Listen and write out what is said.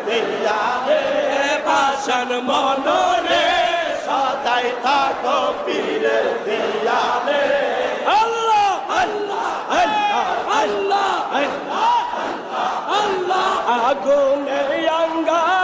দিয়ালে বাসন মনরে সদাই থাকো পীরের দিয়ালে আল্লাহ আল্লাহ আল্লাহ আল্লাহ আল্লাহ আগুনে আঙ্গা